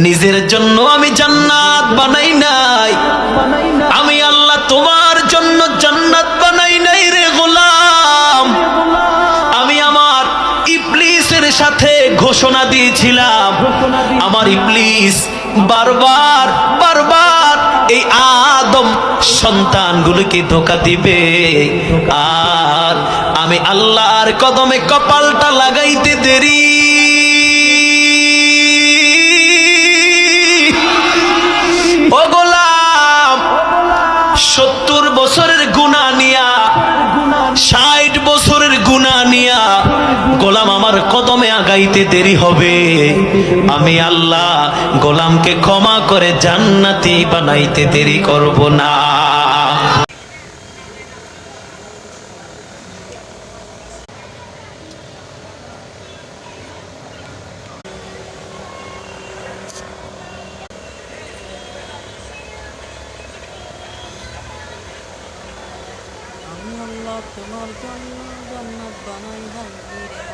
নিজের জন্য আমি জান্নাত বানাই নাই, আমি আল্লাহ তোমার জন্য জান্নাত বানাই নাই রে গোলাম। আমি আমার ইবলিসের সাথে ঘোষণা দিয়েছিলাম, আমার ইবলিস বারবার বারবার এই আদম সন্তানগুলোকে ধোঁকা দিবে, আর আমি আল্লাহর কদমে কপালটা লাগাইতে দেরি। ও গোলাম, 70 বছরের গুনাহ নিয়া, 60 বছরের গুনাহ নিয়া গোলাম আমার কদমে আগাইতে দেরি হবে। আমি আল্লাহ গোলামকে ক্ষমা করে জান্নাতি বানাইতে দেরি করব না। আমি আল্লাহ তোমার জন্য জান্নাত বানাই নাই রে।